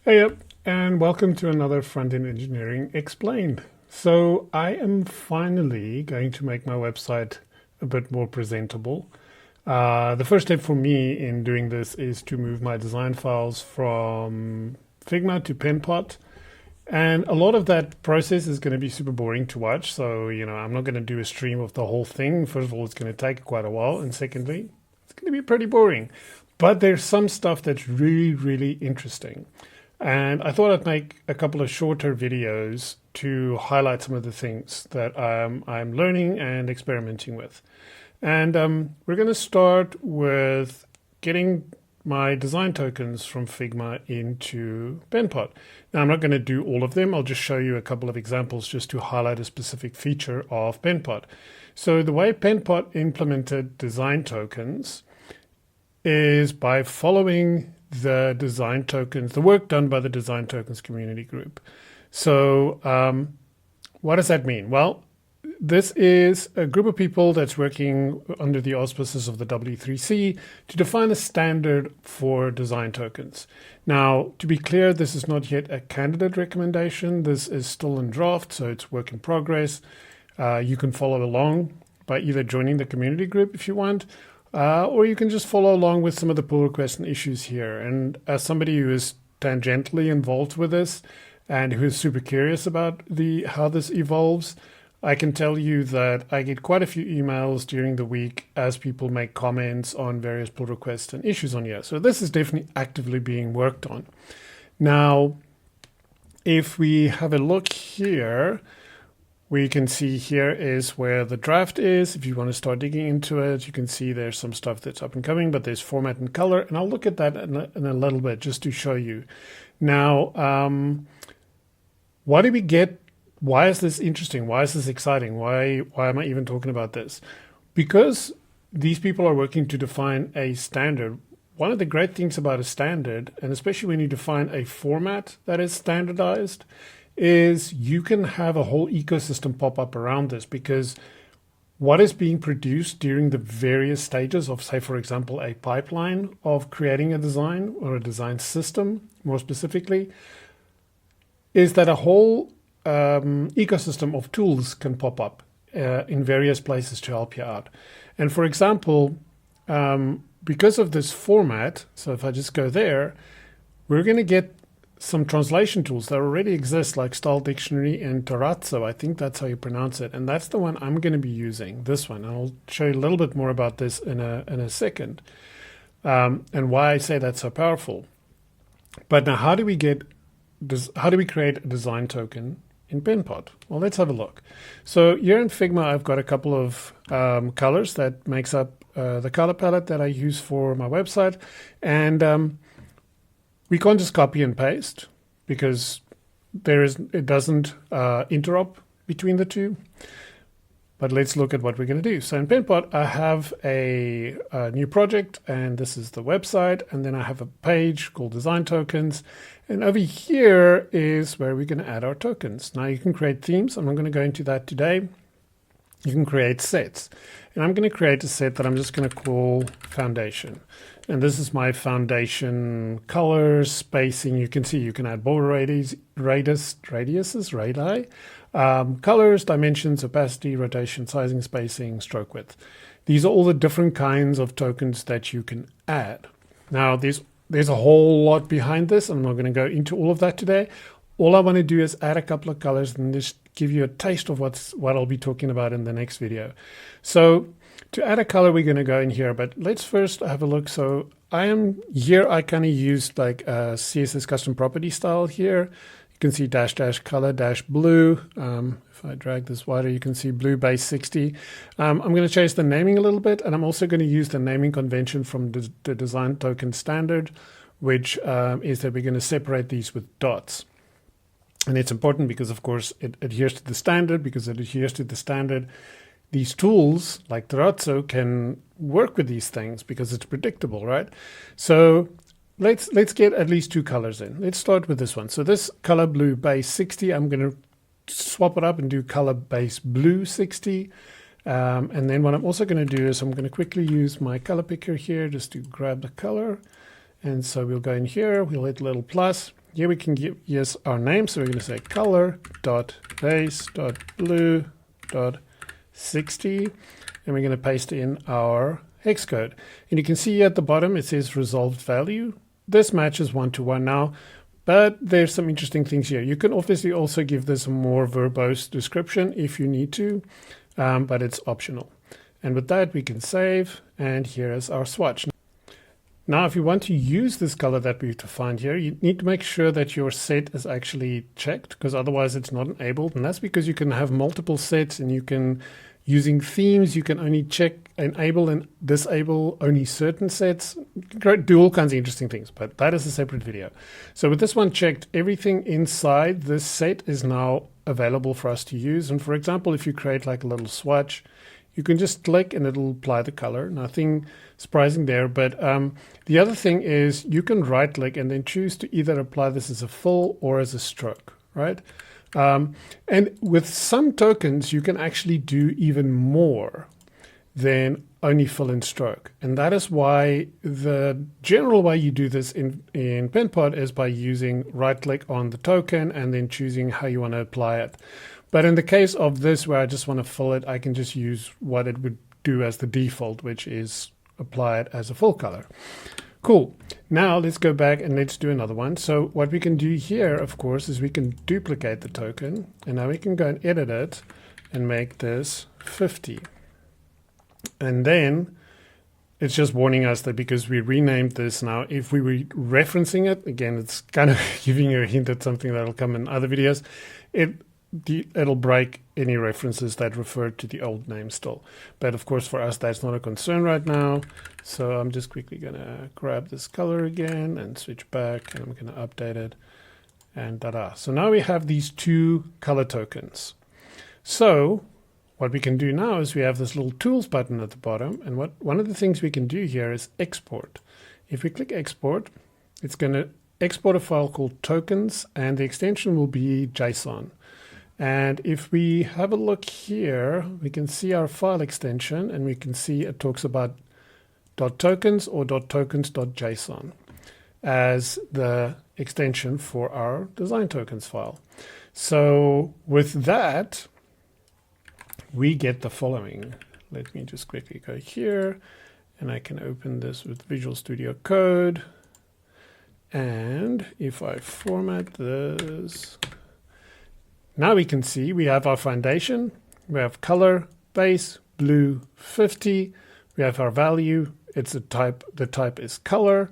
Hey up, and welcome to another Front-End Engineering Explained. So I am finally going to make my website a bit more presentable. The first step for me in doing this is to move my design files from Figma to Penpot. And a lot of that process is going to be super boring to watch. So, I'm not going to do a stream of the whole thing. First of all, it's going to take quite a while. And secondly, it's going to be pretty boring. But there's some stuff that's really, really interesting. And I thought I'd make a couple of shorter videos to highlight some of the things that I'm learning and experimenting with. And we're going to start with getting my design tokens from Figma into Penpot. Now, I'm not going to do all of them. I'll just show you a couple of examples just to highlight a specific feature of Penpot. So the way Penpot implemented design tokens is by following the design tokens, the work done by the design tokens community group. So what does that mean? Well, this is a group of people that's working under the auspices of the W3C to define a standard for design tokens. Now, to be clear, this is not yet a candidate recommendation. This is still in draft, so it's work in progress. You can follow along by either joining the community group if you want, or you can just follow along with some of the pull requests and issues here. And as somebody who is tangentially involved with this and who is super curious about how this evolves, I can tell you that I get quite a few emails during the week as people make comments on various pull requests and issues on here. So this is definitely actively being worked on. Now, if we have a look here, we can see here is where the draft is. If you want to start digging into it, you can see there's some stuff that's up and coming, but there's format and color. And I'll look at that in a little bit just to show you. Now, what do we get? Why is this interesting? Why is this exciting? Why am I even talking about this? Because these people are working to define a standard. One of the great things about a standard, and especially when you define a format that is standardized, is you can have a whole ecosystem pop up around this, because what is being produced during the various stages of, say, for example, a pipeline of creating a design or a design system, more specifically, is that a whole ecosystem of tools can pop up in various places to help you out. And for example, because of this format, so if I just go there, we're going to get some translation tools that already exist, like Style Dictionary and Terrazzo. I think that's how you pronounce it. And that's the one I'm going to be using, this one. And I'll show you a little bit more about this in a second, and why I say that's so powerful. But now, how do we create a design token in Penpot? Well, let's have a look. So here in Figma, I've got a couple of colors that makes up the color palette that I use for my website. And we can't just copy and paste because it doesn't interop between the two. But let's look at what we're going to do. So in Penpot, I have a new project, and this is the website. And then I have a page called Design Tokens. And over here is where we're going to add our tokens. Now you can create themes. I'm not going to go into that today. You can create sets. And I'm going to create a set that I'm just going to call Foundation. And this is my foundation colors, spacing. You can see you can add border radiuses, radii, colors, dimensions, opacity, rotation, sizing, spacing, stroke width. These are all the different kinds of tokens that you can add. Now, there's a whole lot behind this. I'm not going to go into all of that today. All I want to do is add a couple of colors and just give you a taste of what I'll be talking about in the next video. So to add a color, we're going to go in here, but let's first have a look. So I kind of used like a CSS custom property style here. You can see -- color -blue. If I drag this wider, you can see blue base 60. I'm going to change the naming a little bit, and I'm also going to use the naming convention from the design token standard, which is that we're going to separate these with dots. And it's important because, of course, it adheres to the standard. Because it adheres to the standard, these tools like Terrazzo can work with these things because it's predictable, right? So let's get at least two colors in. Let's start with this one. So this color blue base 60, I'm going to swap it up and do color base blue 60. And then what I'm also going to do is I'm going to quickly use my color picker here just to grab the color. And so we'll go in here, we'll hit little plus. Here we can give yes our name. So we're going to say color.base.blue.60. And we're going to paste in our hex code. And you can see at the bottom it says resolved value. This matches 1-to-1 now, but there's some interesting things here. You can obviously also give this a more verbose description if you need to, but it's optional. And with that, we can save, and here is our swatch. Now, if you want to use this color that we've defined here, you need to make sure that your set is actually checked, because otherwise it's not enabled. And that's because you can have multiple sets, and you can, using themes, you can only check, enable and disable only certain sets. Do all kinds of interesting things, but that is a separate video. So with this one checked, everything inside this set is now available for us to use. And for example, if you create like a little swatch, you can just click and it'll apply the color. Nothing surprising there. But the other thing is you can right click and then choose to either apply this as a fill or as a stroke, right? And with some tokens, you can actually do even more than only fill and stroke. And that is why the general way you do this in Penpot is by using right click on the token and then choosing how you want to apply it. But in the case of this, where I just want to fill it, I can just use what it would do as the default, which is apply it as a full color. Cool. Now let's go back and let's do another one. So what we can do here, of course, is we can duplicate the token. And now we can go and edit it and make this 50. And then it's just warning us that because we renamed this now, if we were referencing it, again, it's kind of giving you a hint at something that'll come in other videos. It'll break any references that refer to the old name still. But of course, for us, that's not a concern right now. So I'm just quickly going to grab this color again and switch back, and I'm going to update it. And ta-da. So now we have these two color tokens. So what we can do now is we have this little tools button at the bottom. And one of the things we can do here is export. If we click export, it's going to export a file called tokens, and the extension will be JSON. And if we have a look here, we can see our file extension, and we can see it talks about .tokens or .tokens.json as the extension for our design tokens file. So with that, we get the following. Let me just quickly go here, and I can open this with Visual Studio Code. And if I format this, now we can see we have our foundation, we have color, base, blue 50, we have our value, it's a type, the type is color,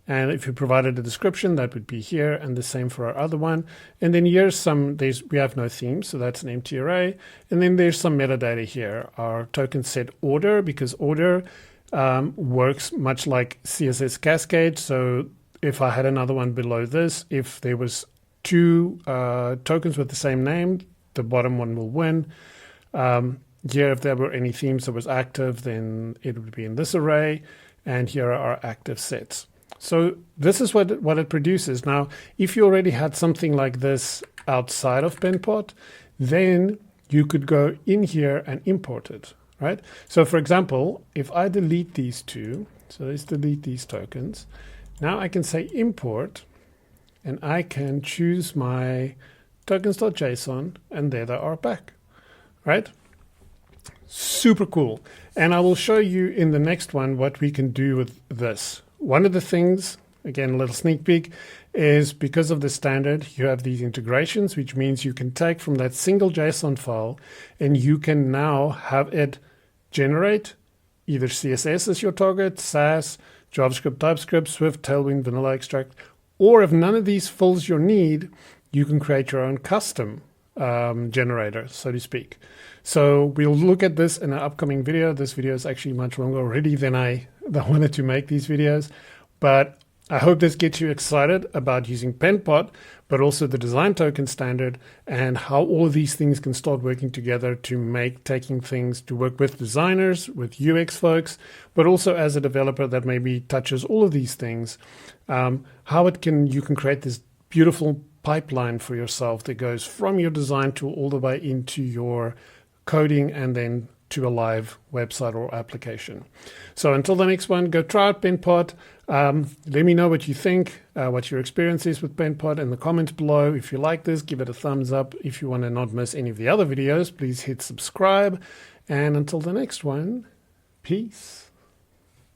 and if you provided a description, that would be here, and the same for our other one. And then here's we have no theme, so that's an empty array, and then there's some metadata here, our token set order, because order works much like CSS Cascade. So if I had another one below this, if there was two tokens with the same name, the bottom one will win. Here, if there were any themes that was active, then it would be in this array, and here are our active sets. So this is what it produces. Now, if you already had something like this outside of Penpot, then you could go in here and import it, right? So for example, if I delete these two, so let's delete these tokens. Now I can say import, and I can choose my tokens.json, and there they are back, right? Super cool. And I will show you in the next one what we can do with this. One of the things, again, a little sneak peek, is because of the standard, you have these integrations, which means you can take from that single JSON file, and you can now have it generate either CSS as your target, Sass, JavaScript, TypeScript, Swift, Tailwind, Vanilla Extract, or if none of these fills your need, you can create your own custom generator, so to speak. So we'll look at this in an upcoming video. This video is actually much longer already than I wanted to make these videos, but I hope this gets you excited about using Penpot, but also the design token standard and how all of these things can start working together to make taking things to work with designers, with UX folks, but also as a developer that maybe touches all of these things, how you can create this beautiful pipeline for yourself that goes from your design tool all the way into your coding and then to a live website or application. So until the next one, go try out Penpot. Let me know what you think, what your experience is with Penpot in the comments below. If you like this, give it a thumbs up. If you want to not miss any of the other videos, please hit subscribe. And until the next one, peace.